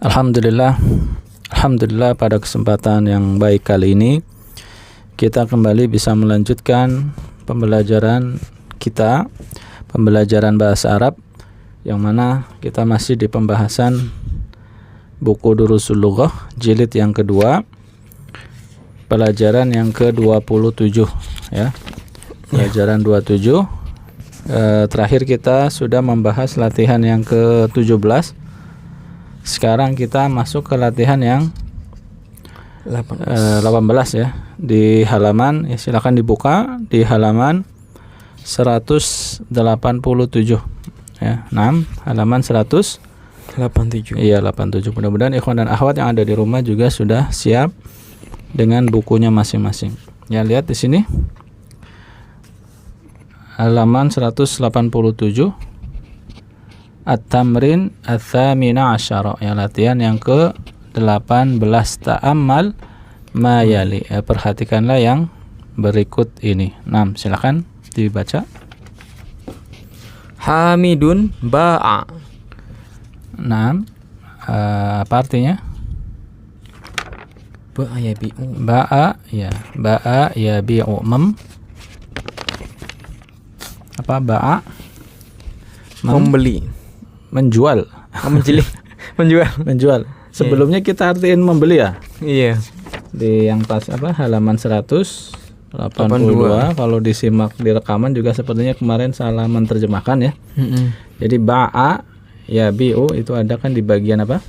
Alhamdulillah, Alhamdulillah pada kesempatan yang baik kali ini kita kembali bisa melanjutkan pembelajaran kita, pembelajaran bahasa Arab, yang mana kita masih di pembahasan buku Durusul Lughah jilid yang kedua, pelajaran yang ke-27 ya. Pelajaran 27. Terakhir kita sudah membahas latihan yang ke-17. Sekarang kita masuk ke latihan yang 18 ya. Di halaman, ya silakan dibuka di halaman 187 ya. 6 halaman 187. Iya, 87. Mudah-mudahan ikhwan dan akhwat yang ada di rumah juga sudah siap dengan bukunya masing-masing. Ya, lihat di sini. Halaman 187. At-tamrin ats-tsamina asyara, ya, latihan yang ke-18. Ta'ammal ma yali, ya, perhatikanlah yang berikut ini. 6, silakan dibaca. Hamidun ba'a. 6. Apa artinya? Ba'a yabi'u. Ba'a yabi'u. Apa ba'a? Membeli. Menjual. Menjual. Sebelumnya kita artiin membeli ya? Iya. Di yang pas apa? Halaman 182. Kalau disimak di rekaman juga sepertinya kemarin salah menerjemahkan ya. Jadi ba'a ya bi'u itu ada kan di bagian apa?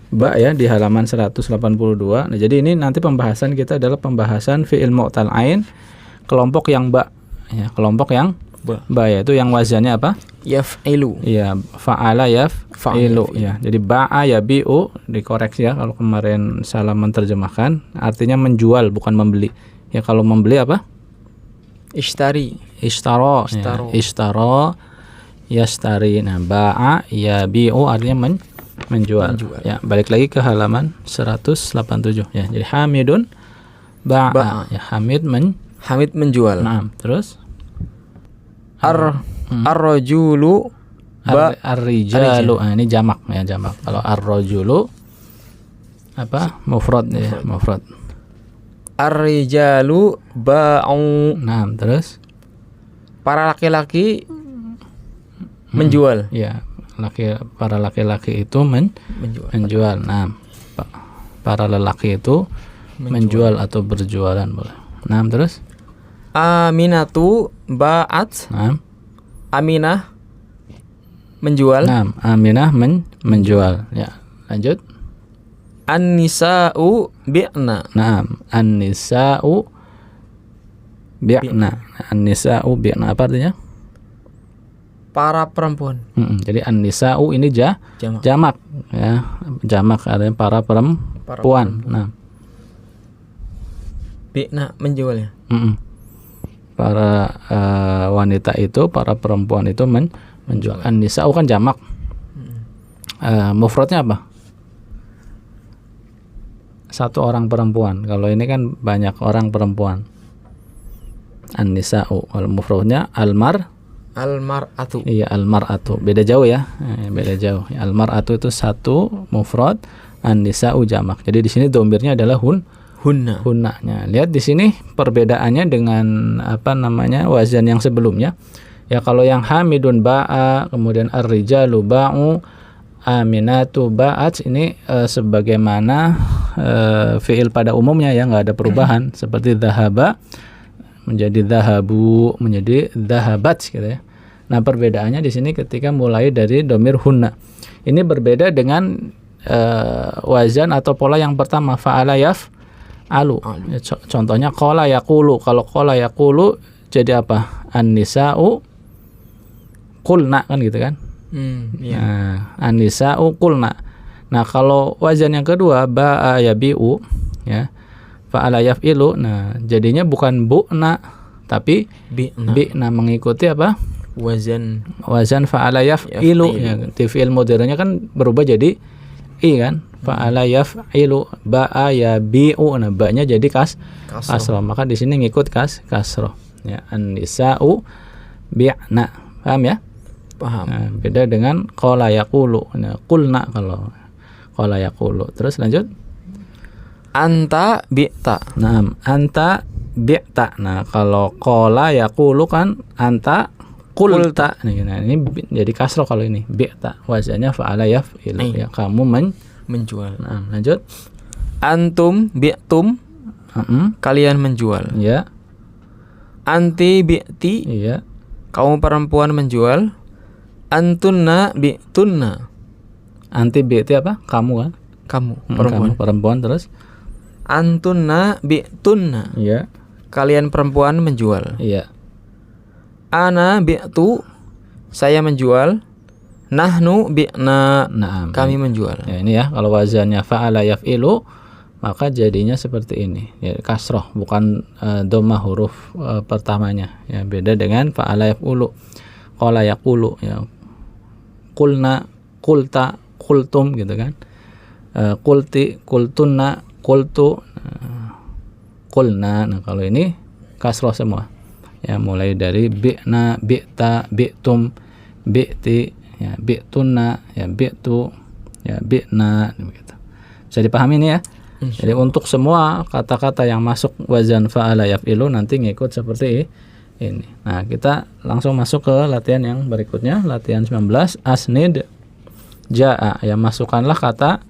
Ba ya di halaman 182. Nah, jadi ini nanti pembahasan kita adalah pembahasan fi'il mu'tal ain kelompok yang ba. Ya, kelompok yang ba yaitu yang wazannya apa? Yaf'ilu. Iya, fa'ala yaf'ilu ya. Jadi ba'a ya bi'u dikoreksi ya kalau kemarin salah menerjemahkan, artinya menjual bukan membeli. Ya, kalau membeli apa? Ishtari. Ishtara. Ishtara yashtari. Nah, ba'a ya bi'u artinya menjual. Ya, balik lagi ke halaman 187 ya. Jadi Hamidun ba'a. Ya, Hamid menjual. Nah, terus ar-rajulu ar-rijalu. Nah, ini jamak ya, jamak. Kalau ar-rajulu apa? Mufrad ya, mufrad. Ar-rijalu ba'u. Nah, terus para laki-laki menjual. Ya, para laki-laki itu menjual. Nah, para lelaki itu menjual atau berjualan boleh. Nah, terus Aminatu ba'at. Nah, Aminah menjual. Nah, Aminah menjual. Ya, lanjut. An-nisa'u bi'na. Nah, an-nisa'u bi'na. An-nisa'u bi'na apa artinya? Para perempuan. Jadi an-nisa'u ini jamak ya. Jamak artinya para perempuan. Nah, bi'na menjual ya. Para wanita itu, para perempuan itu menjual. An-nisa'u kan jamak. Mufradnya apa? Satu orang perempuan. Kalau ini kan banyak orang perempuan. An-nisa'u. Kalau mufradnya al-mar'atu. Iya, al-mar'atu. Beda jauh ya. Beda jauh. Al-mar'atu itu satu mufrad, an-nisa'u jamak. Jadi di sini domirnya adalah hunnanya. Lihat di sini perbedaannya dengan apa namanya wazan yang sebelumnya. Ya, kalau yang Hamidun ba'a, kemudian ar-rijalu ba'u, aminatu ba'at, ini sebagaimana fi'il pada umumnya ya, nggak ada perubahan. Seperti dhahaba menjadi dhahabu, menjadi dhahabat gitu ya. Nah, perbedaannya di sini ketika mulai dari domir hunna. Ini berbeda dengan wazan atau pola yang pertama, fa'ala alu. Contohnya qala yaqulu. Kalau qala yaqulu jadi apa? An-nisa'u qulna kan gitu kan? Nah, an-nisa'u qulna. Nah, kalau wazan yang kedua ba'a yabi'u ya. Fa'ala yaf'ilu. Nah, jadinya bukan bu'na tapi bi'na mengikuti apa? Wazan fa'ala yaf'ilu ya. Di fi'il mudhari'nya kan berubah jadi i kan? Fa'ala yaf'ilu ba'a yabi'u. Nah, ba-nya jadi kasrah. Maka di sini ngikut kasrah. Ya, an-nisa'u bi'na. Paham ya? Paham. Nah, beda dengan qala yaqulu. Nah, qulna qala yaqulu. Terus lanjut. Anta bi'ta. Naam, anta bi'ta. Nah, kalau qala yaqulu kan anta qulta. Nah, ini jadi kasroh kalau ini. Bi'ta wazannya fa'ala yaf'ilu. Ya, kamu Menjual. Nah, lanjut. Antum bi'tum. Kalian menjual. Ya. Anti bi'ti. Iya. Kamu perempuan menjual. Antunna bi'tunna. Anti bi'ti apa? Kamu kan? Kamu Kamu perempuan terus. Antunna bi'tunna. Iya. Kalian perempuan menjual. Iya. Ana bi'tu. Saya menjual. Nahnu bi'na. Nah, Kami menjual. ya ini ya, kalau wazannya fa'ala yaf'ilu maka jadinya seperti ini. Ya, kasroh bukan dhammah huruf pertamanya. Ya, beda dengan fa'ala yaf'ulu. Qala yaqulu ya. Qulna, qulta, qultum gitu kan. Qulti, qultunna, qultu, qulna. Nah, kalau ini kasroh semua. Ya, mulai dari bi'na, bi'ta, bi'tum, bi'ti, ya, bi'tunna, ya, bi'tu, ya, bi'na, begitu. Bisa dipahami ini ya. Jadi untuk semua kata-kata yang masuk wazan fa'ala yaf'ilu nanti ngikut seperti ini. Nah, kita langsung masuk ke latihan yang berikutnya, latihan 19, asnid ja'a. Ya, masukkanlah kata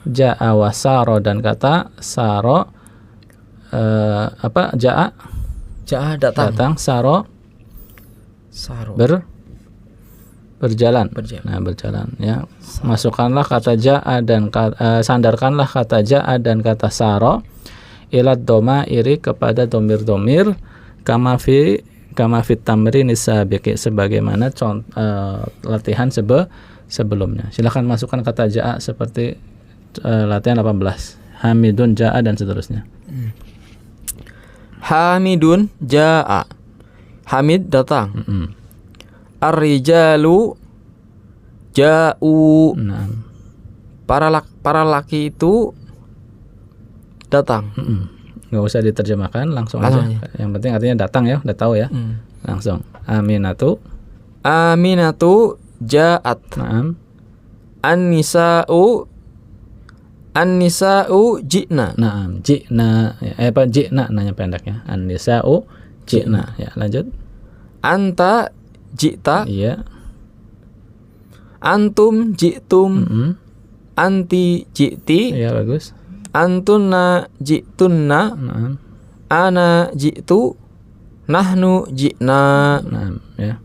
ja'a wa saro dan kata saro ja'a datang, saro berjalan. Nah, berjalan ya. Masukkanlah kata ja'a dan sandarkanlah kata ja'a dan kata saro ila dhamairi kepada domir-domir kama fi tamrin sabiqi sebagaimana latihan sebelumnya. Silakan masukkan kata ja'a seperti latihan 18. Hamidun ja'a dan seterusnya. Hamidun ja'a. Hamid datang. Ar-rijalu ja'u. Nah. Para laki itu datang. Nggak usah diterjemahkan, langsung aja. Yang penting artinya datang ya, udah tahu ya. Langsung. Aminatu ja'at. Naam. An-nisa'u ji'na. Naam, ji'na. Ji'na nanya pendeknya. An-nisa'u ji'na. Ya, lanjut. Anta ji'ta. Iya. Antum ji'tum. Anti ji'ti. Iya, bagus. Antunna ji'tunna. Naam. Ana ji'tu. Nahnu ji'na. Naam, ya.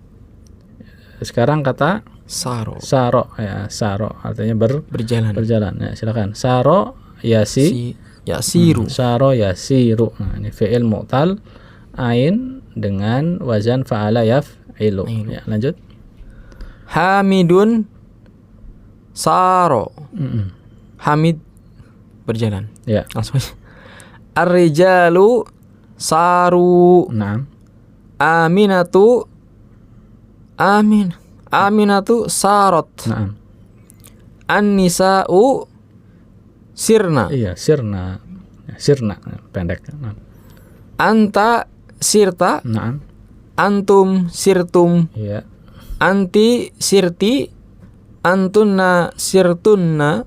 Sekarang kata saro ya, saro artinya berjalan. Ya, silakan. Saro yasiru. Saro yasiru. Nah, ini fi'il mu'tal ain dengan wazan fa'ala yaf'ilu. Ya, lanjut. Hamidun saro. Hamid berjalan. Ya. Langsung aja. Ar-rijalu saru. Naam. Aminatu sarot. Naam. An-nisa'u sirna. Iya, sirna. Sirna pendek. Naam. Anta sirta. Naam. Antum sirtum. Iya. Anti sirti. Antunna sirtunna.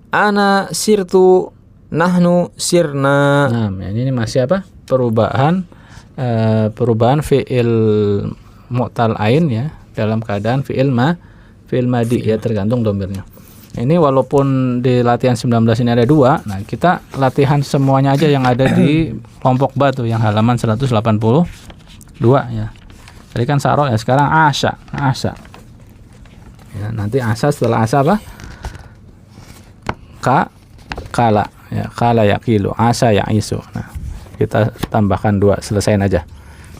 Ana sirtu. Nahnu sirna. Nah, ini masih apa? Perubahan fi'il mu'tal ain ya dalam keadaan fi'il madi ya, tergantung domirnya. Ini walaupun di latihan 19 ini ada 2, nah kita latihan semuanya aja yang ada di kelompok batu yang halaman 182 ya. Tadi kan saro ya, sekarang asya. Ya, nanti asa setelah asa apa? Kala ya, kala yaqilu, asa ya'isu. Nah, kita tambahkan 2, selesaiin aja.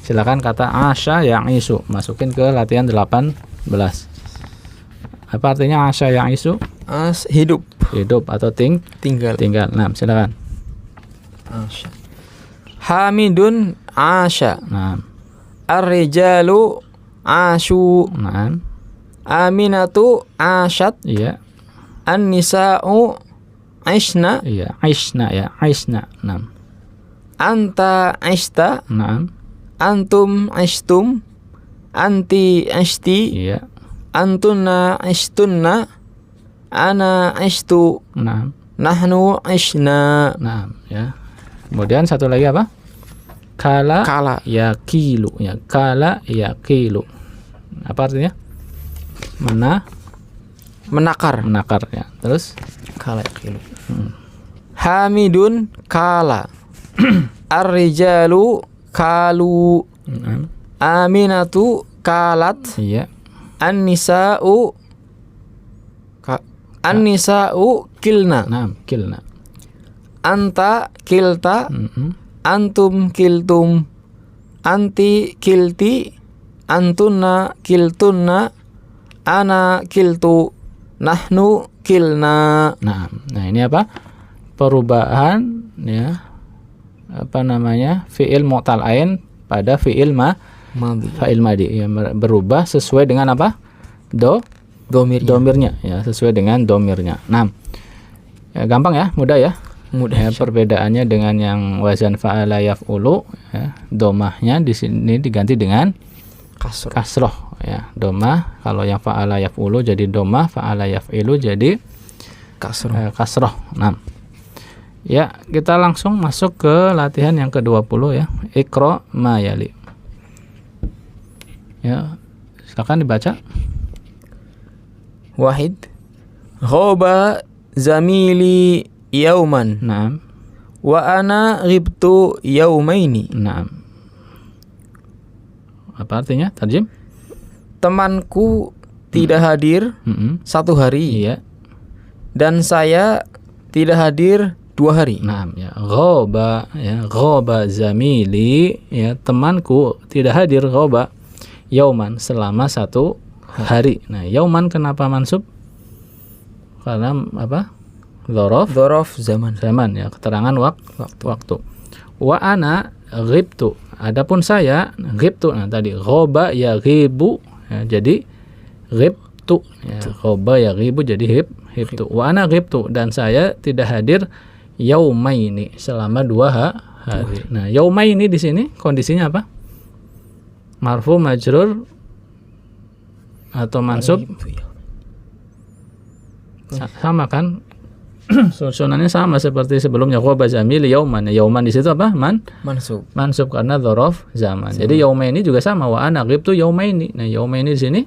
Silakan kata asya ya'isu masukin ke latihan 18. Apa artinya asya ya'isu? Hidup Atau tinggal. Nah, silakan. Asya. Hamidun asya. Nah. Ar-rijalu asyu. Nah. Aminatu asyat. Iya. An-nisa'u aishna. Iya, aishna ya, aishna. Nah. Anta aishta. Nah. Antum aishtum. Anti aishti. Iya. Antunna aishtunna. ana ishtu, Naam. nahnu ishna. Naam, ya. Kemudian satu lagi apa? Kala Kala, yakilu, ya. Kala yakilu. Apa artinya? menakar. Menakar, ya. Terus Kala yakilu. Hamidun kala. Ar-rijalu kalu. Naam. Aminatu kalat. Iya. An-nisa'u kilna. Naam, kilna. Anta kilta. Mm-mm. Antum kiltum. Anti kilti. Antunna kiltunna. Ana kiltu. Nahnu kilna. Nah, ini apa? Perubahan, ya. Apa namanya? Fi'il mu'tal ain pada fi'il Madhi. fa'il madi, ya, berubah sesuai dengan apa? Domirnya, ya, sesuai dengan domirnya. Nah, ya, gampang ya, mudah ya. Mudah. Ya, perbedaannya dengan yang wazan fa'ala yaf'ulu, ya, domahnya di sini diganti dengan Kasroh. kasroh, ya. Domah kalau yang fa'ala yaf'ulu jadi domah, fa'ala yaf'ilu jadi Kasroh. kasroh. Nah, ya, kita langsung masuk ke latihan yang ke-20 ya. Iqra ma yali. Ya, silakan dibaca. Wahid. Ghoba zamili yauman. Naam. Wa ana ghibtu yaumaini. Naam. Apa artinya? Tarjim? Temanku tidak hadir Mm-mm. 1 hari. Iya. Dan saya tidak hadir 2 hari. Naam, ya. Ghaba, ya. Ghaba zamili, ya, temanku tidak hadir, ghaba yauman, selama 1 hari. Nah, yauman kenapa mansub? Karena apa? Dzaraf zaman. Zaman, ya, keterangan waktu. Wa ana ghibtu. Adapun saya ghibtu. Nah, tadi ghaba ya ghibu, ya, jadi ghibtu, ya. Ghaba ya ghibu jadi hibtu. Wa ana ghibtu, dan saya tidak hadir yaumaini, selama 2 hari. Nah, yaumaini di sini kondisinya apa? Marfu, majrur, atau mansub? Sama kan? Susunannya sama seperti sebelumnya. Ghaba zamil yauman. Yauman di situ apa? Mansub. Mansub karena dzaraf zaman. Jadi yaumaini juga sama. Wa ana ghibtu yaumaini. Nah, yaumaini di sini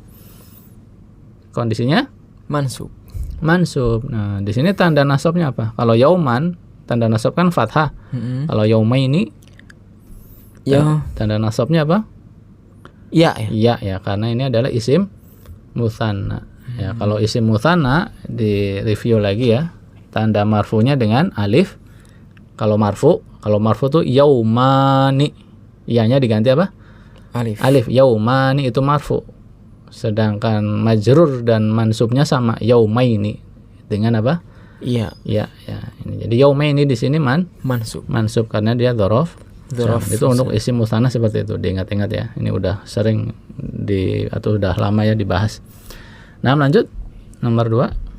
kondisinya Mansub. mansub. Nah, di sini tanda nasabnya apa? Kalau yauman, tanda nasab kan fathah. Kalau yaumaini, Ya. tanda nasabnya apa? Ya. Iya, ya, karena ini adalah isim mutsanna. Ya, kalau isim mutsanna di review lagi ya. Tanda marfunya dengan alif. Kalau marfu tuh yaumani. Iyanya diganti apa? Alif. Yaumani itu marfu. Sedangkan majrur dan mansubnya sama, yaumaini, dengan apa? Iya. Ya. Ini. Jadi yaumaini di sini mansub karena dia dzaraf. Itu untuk isim mutsanna seperti itu. Diingat-ingat ya. Ini udah sering atau udah lama ya dibahas. Nah, lanjut. Nomor 2.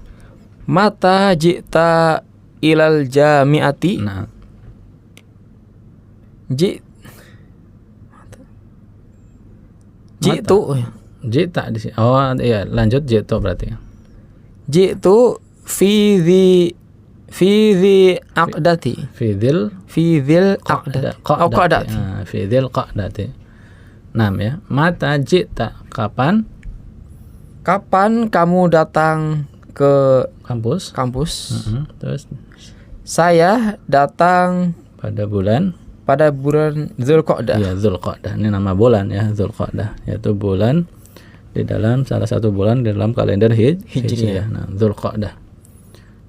Mata jita ilal jami'ati. Nah, Jitu. jita di sini. Oh, iya, lanjut jitu berarti. Jitu fi dhi aqdati. Fidil Aqdati. qa'dati. Fidil qa'dati. 6 ya. Mata jita, kapan Kapan kamu datang ke kampus? Terus Saya datang pada bulan Dzulqa'dah. ya, Dzulqa'dah. Ini nama bulan ya, Dzulqa'dah, yaitu bulan di dalam salah satu bulan di dalam kalender Hijriah. Nah, Dzulqa'dah.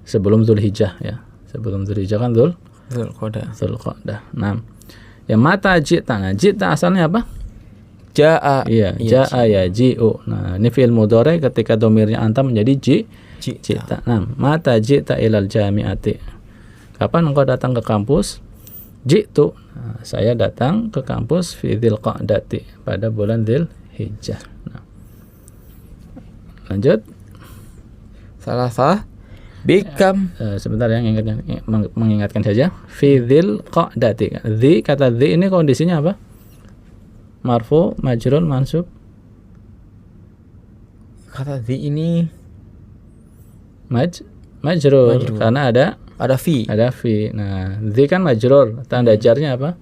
Sebelum Dzulhijjah ya. Sebelum Dzulhijjah kan Dzulqa'dah. Nah, ya, mata jita. Nah, jita asalnya apa? Ja'a. Iya, ja'a ya ji'u. Nah, ini fi'il mudhari ketika domirnya anta menjadi jita. Nah, mata jita ilal jami'ati. Kapan engkau datang ke kampus? Jitu. Nah, saya datang ke kampus fi dzulqa'dati, pada bulan Dzulhijjah. Nah, lanjut. Salasa bikam. Sebentar ya, mengingatkan saja. Fi dzulqa'dati. Kata dzi ini kondisinya apa? Marfu, majrur, mansub. Kata dhi ini majrur Majrur. karena Ada fi. ada fi. Nah, dzi kan majrur, tanda jarnya apa?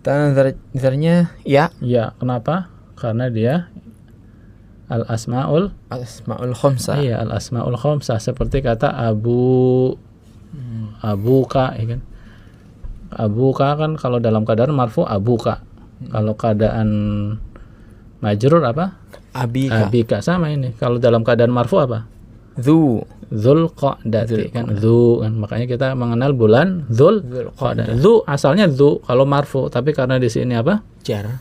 Tanda jarnya ya. Ya, kenapa? Karena dia al asmaul Asmaul khamsah. iya, al asmaul khamsah, seperti kata abuka, ya kan? Abuka kan kalau dalam keadaan marfu abuka. Kalau keadaan majrur apa? Abika. Abika, sama ini. Kalau dalam keadaan marfu apa? Dzu. Dzulqa'dati kan, dzu kan. Makanya kita mengenal bulan Dzulqa'dah. Dzu asalnya dzu kalau marfu, tapi karena di sini apa? Jar.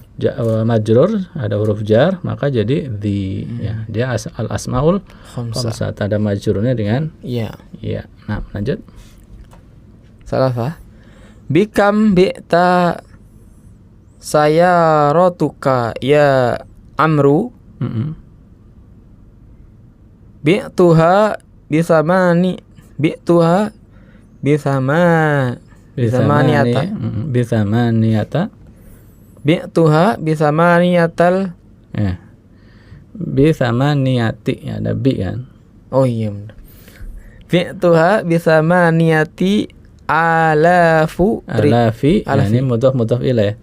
Majrur, ada huruf jar, maka jadi di ya. Dia al asmaul Khamsah. khamsah, ada majrurnya dengan Iya. ya. Nah, lanjut. Salafah. Bikam bi'ta sayaratuka ya Amru. Bi'tuha bi'tuha bisamaniyata. Bisamaniyata. Bi'tuha bisamaniyatal. Bisamaniyati, ya, ada bi kan. Oh iya benar. Bi'tuha bisamaniyati alafi. Alafi, ya, ini mudhaf ilaih.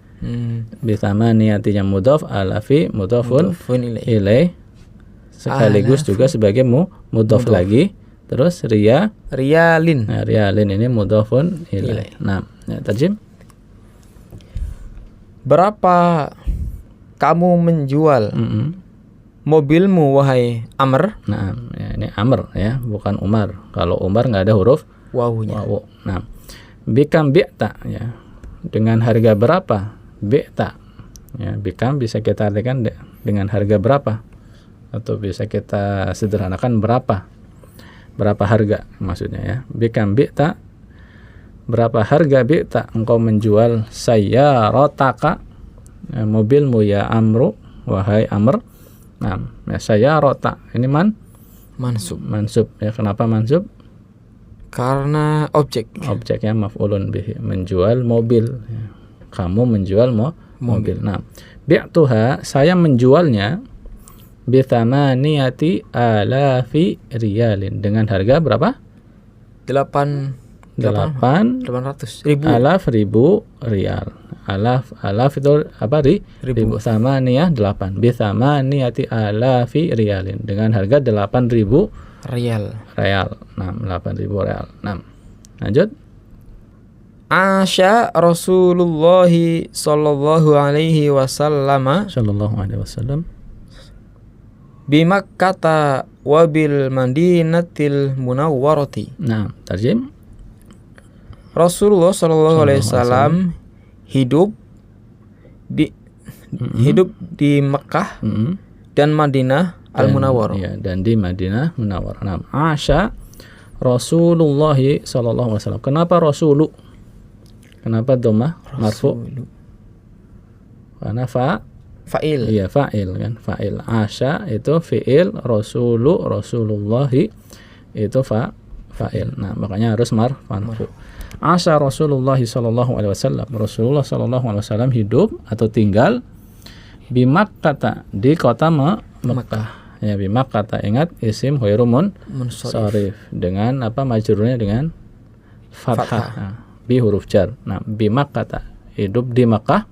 Bisamaniyatinya mudhaf, alafi mudhafun ilaih. Sekaligus juga sebagai mudhaf lagi. Terus Riyalin. nah, riyalin ini mudhafun ilaih. Nah, ya, tarjim. Berapa kamu menjual mobilmu wahai Amr? Nah, ya, ini Amr ya, bukan Umar. Kalau Umar nggak ada huruf Wawunya. wawu. Nah, bikam bi'ta, ya. Dengan harga berapa? Bi'ta. Ya, bikam bisa kita artikan dengan harga berapa? Atau bisa kita sederhanakan berapa harga maksudnya, ya. Bikam bi'ta, berapa harga bi'ta engkau menjual sayyarotaka, ya, mobilmu ya Amru, wahai Amr. Nah, ya, sayyarota ini mansub, ya. Kenapa mansub? Karena Objeknya maf'ulun bihi, menjual mobil, ya. Kamu menjual mobil. Nah, bi'tuha, saya menjualnya bithamaniyati alafi riyalin, dengan harga berapa? 800 ribu. Ribu rial. Alaf itu apa? Ribu. Thamaniyah 8. Bithamaniyati alafi riyalin, dengan harga 8.000 Rial. Nah, 8.000 real. Nah, lanjut. Asya Rasulullah sallallahu alaihi wasallam bimakkata wabil madinatil munawwarati. Nah, tarjim. Rasulullah sallallahu alaihi wasallam hidup di Mekah dan Madinah al-Munawwarah. Ya, dan di Madinah Munawwarah. Nah, Asya Rasulullah sallallahu alaihi wasallam. Kenapa Rasulu? Kenapa dhammah marfu? Karena fa'il. Iya, fa'il kan, fa'il. Asya itu fi'il, Rasulullah itu fa'il. Nah, makanya harus marfu. Asya Rasulullah sallallahu alaihi wasallam. Rasulullah sallallahu alaihi wasallam hidup atau tinggal di Makkah, di kota Mekah. Ya, bi Makkah, ingat isim ghairu munsharif, dengan apa majrurnya dengan fathah. Nah, bi huruf jar. Nah, bi Makkah, hidup di Makkah,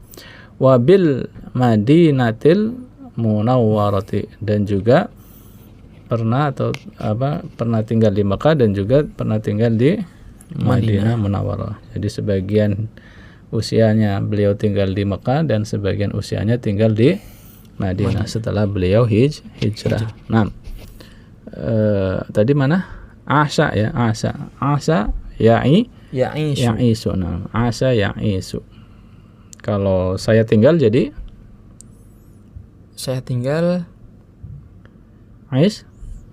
wabil madinatil munawwarati, dan juga pernah tinggal di Makkah dan juga pernah tinggal di Madinah Munawwarah. Jadi sebagian usianya beliau tinggal di Mekah dan sebagian usianya tinggal di Madinah setelah beliau hijrah. Nah, tadi mana? Asya, ya, Asya ya'isu. Nah, Asya ya'isu. Kalau saya tinggal jadi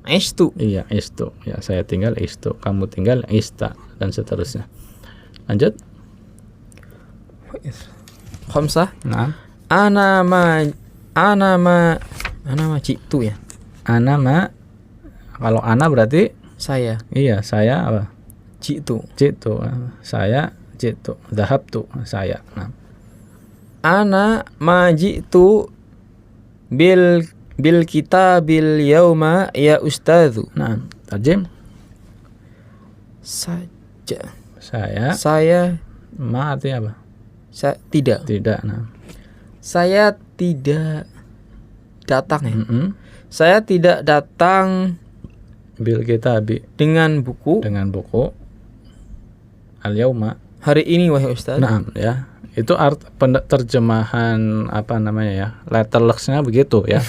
Istu. Iya, istu. Ya, saya tinggal istu, kamu tinggal ista, dan seterusnya. Lanjut. Khamsah. Nah, Ana ma citu ya. Kalau ana berarti Saya. iya, saya apa? Citu. Saya citu. Dhahabtu, saya. Nah, Ana ma jitu bil kitabil yauma ya ustadzu. nah, tarjim. saja. Saya. Saya Ma artinya apa? tidak. Tidak. Nah. Saya tidak datang ya. Saya tidak datang Bil kitabi, dengan buku dengan buku. Al-yauma. hari ini wahai Ustaz. Nah, ya. Itu terjemahan apa namanya ya? Letterlexnya begitu ya.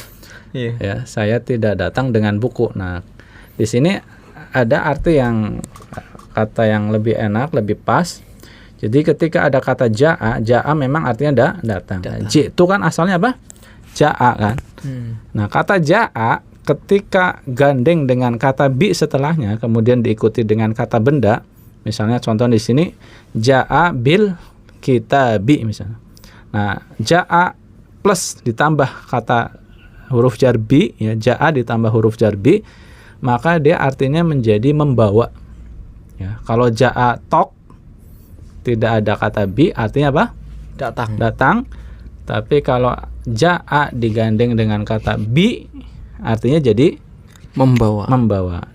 Iya. Ya, saya tidak datang dengan buku. Nah, di sini ada arti yang kata yang lebih enak, lebih pas. Jadi ketika ada kata ja'a memang artinya datang. Ji'tu kan asalnya apa? Ja'a kan. Nah, kata ja'a ketika gandeng dengan kata bi setelahnya, kemudian diikuti dengan kata benda, misalnya contoh di sini ja'a bil kitabi misalnya. Nah, ja'a plus ditambah kata huruf jar bi, ya, ja'a ditambah huruf jar bi, maka dia artinya menjadi membawa. Ya, kalau ja'a tok tidak ada kata bi, artinya apa? Datang. Tapi kalau ja'a digandeng dengan kata bi, artinya jadi membawa.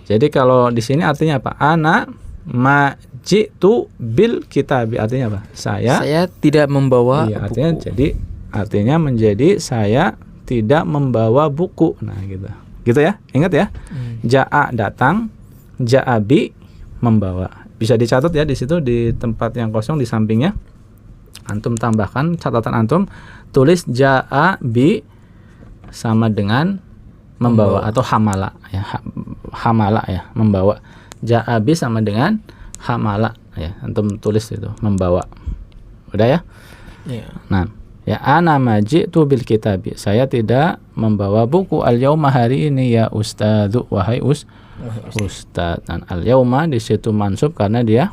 Jadi kalau di sini artinya apa? Ana majitu bil kitabi, artinya apa? Saya tidak membawa iya, artinya buku. jadi artinya menjadi saya tidak membawa buku. Nah, gitu. Gitu ya. Ingat ya. Ja'a datang, ja'a bi membawa. Bisa dicatat ya di situ di tempat yang kosong di sampingnya. Antum tambahkan catatan antum, tulis ja'a bi sama dengan membawa atau hamala ya. Hamala ya, membawa. Ja'a bi sama dengan hamala ya. Antum tulis itu, membawa. Udah ya? Iya. Nah, ya ana majitu bil kitabi. Saya tidak membawa buku al-yauma hari ini ya ustadzu, wahai ustad. Dan al-yauma di situ mansub karena dia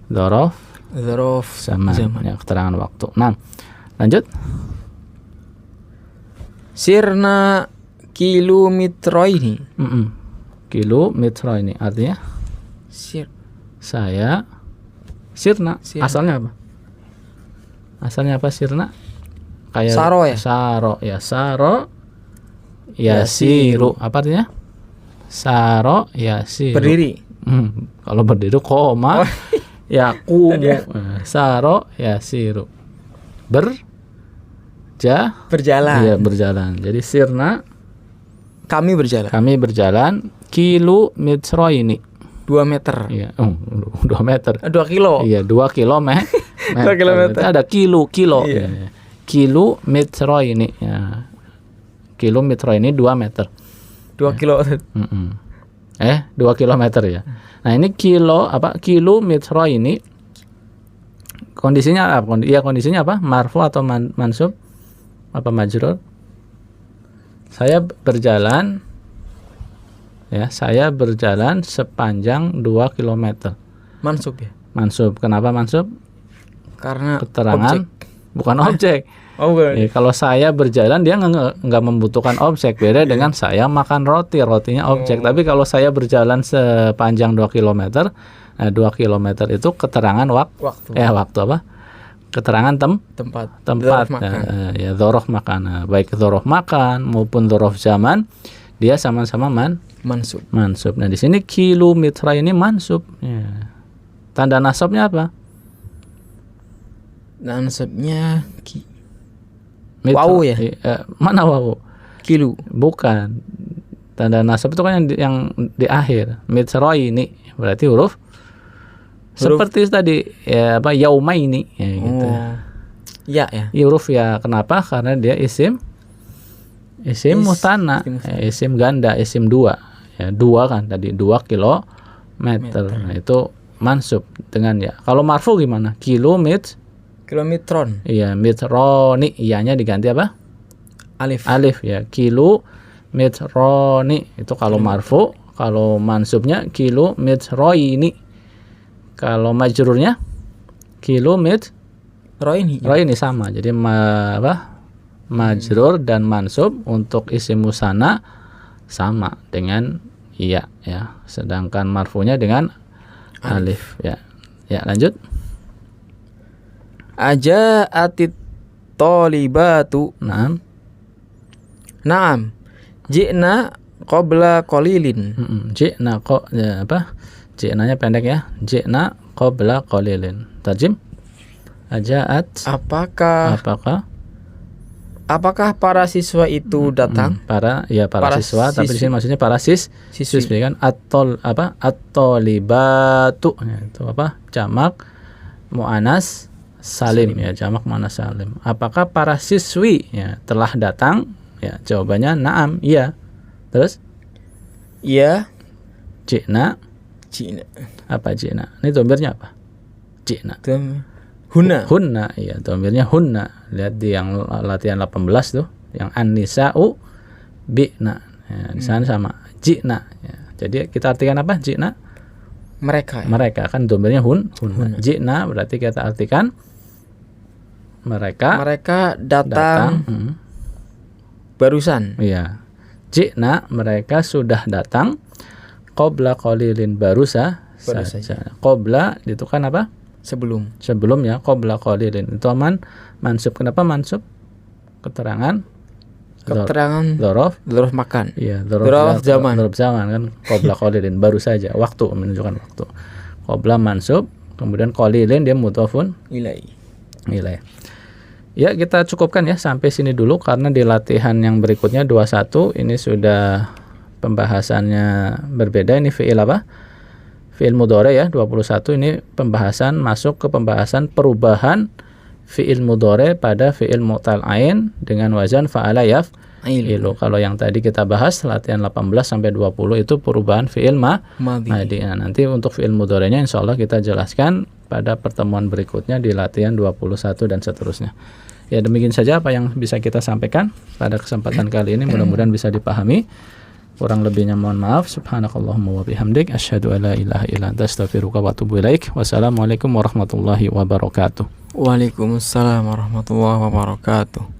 dzaraf zaman. Ya, keterangan waktu. Nah, lanjut. Sirna kilometroini. Kilometroini artinya saya sirna. Asalnya apa? Asalnya apa sirna? Kayak saro ya? Saro yasiru. Apa artinya? Saro yasiru. Berdiri. Kalau berdiri koma. Yaqumu. Saro yasiru. Berjalan. Iya, berjalan. Jadi sirna kami berjalan kilometroini. 2 meter. Iya, 2 meter. 2 kilo. Iya, 2 kilometer. 2 kilometer. Ada kilo. Iya. Ya. Kilometroini. Ya. Kilometroini 2 meter. 2 kilo. 2 kilometer ya. Nah, ini kilometroini kondisinya apa? Kondisinya apa? Marfu atau mansub? Apa majrur? Saya berjalan sepanjang 2 km. Mansub ya? Mansub. Kenapa mansub? Karena keterangan objek. Bukan objek. Kalau saya berjalan dia nggak membutuhkan objek. Beda dengan saya makan roti. Rotinya objek. Tapi kalau saya berjalan sepanjang 2 km, 2 km itu keterangan waktu. Waktu apa? Keterangan tempat. Ya, dzaraf makan. Baik dzaraf makan maupun dzaraf zaman, dia sama-sama mansub. Nah, di sini kilometer ini mansub. Ya. Tanda nasabnya apa? Nasabnya wawu ya? Mana wawu? Kilo. Bukan. Tanda nasab itu kan yang di akhir. Mitra ini berarti huruf seperti tadi ya, apa yaumaini ya gitu. Ya. Huruf ya. Kenapa? Karena dia isim mutanna, isim ganda, isim 2. Ya, 2 kan tadi 2 kilometer. Nah, itu mansub dengan ya. Kalau marfu gimana? Kilometron. Iya, metroni, iyanya diganti apa? Alif ya. Kilometroni itu kalau marfu. Kalau mansubnya kilometroini. Kalau majrurnya kilometroini sama. Jadi majrur dan mansub untuk isim musanna sama dengan iya ya. Sedangkan marfunya dengan alif ya. Ya, lanjut. Aja'atit thalibatu. Naam. Ji'na qabla qalilin. Ji'nanya pendek ya. Ji'na qabla qalilin. Tarjim. Aja'at. Apakah para siswa itu datang? Para siswa, tapi di sini maksudnya para siswi kan. At-tolibatu. Itu apa? Jamak muannas salim ya, jamak muannas salim. Apakah para siswi ya telah datang? Ya, jawabannya na'am, iya. Terus? Iya. Ji'na. Apa ji'na? Ini domirnya apa? Ji'na. Hunna, iya, domirnya hunna. Lihat di yang latihan 18 tuh, yang an-nisa'u bi'na. Ya, di sana sama ji'na. Ya. Jadi kita artikan apa? Ji'na? Mereka. Ya? Mereka kan domirnya hunna. Ji'na berarti kita artikan mereka datang. Barusan. Iya. Ji'na mereka sudah datang. Qabla qalilin baru saja. Qabla itu kan apa? Sebelumnya qabla qalilin. Itu mansub. Kenapa mansub? Keterangan dzaraf makan. Iya, dzaraf zaman. Dzaraf zaman kan qabla qalilin baru saja, waktu, menunjukkan waktu. Qabla mansub, kemudian qalilin dia mudhafun ilaih. Ya, kita cukupkan ya sampai sini dulu karena di latihan yang berikutnya 21 ini sudah pembahasannya berbeda. Ini fi'il apa? Fi'il mudhari ya, 21 ini masuk ke pembahasan perubahan fi'il mudhari pada fi'il mu'tal ain dengan wazan fa'ala yaf'ilu. Kalau yang tadi kita bahas latihan 18 sampai 20 itu perubahan fi'il madhi. Nah, nanti untuk fi'il mudhari'nya insyaallah kita jelaskan pada pertemuan berikutnya di latihan 21 dan seterusnya. Ya, demikian saja apa yang bisa kita sampaikan pada kesempatan kali ini, mudah-mudahan bisa dipahami. Kurang lebihnya mohon maaf. Subhanakallahumma wa bihamdik asyhadu an la ilaha illa anta astaghfiruka wa atubu ilaik. Wassalamualaikum warahmatullahi wabarakatuh. Waalaikumsalam warahmatullahi wabarakatuh.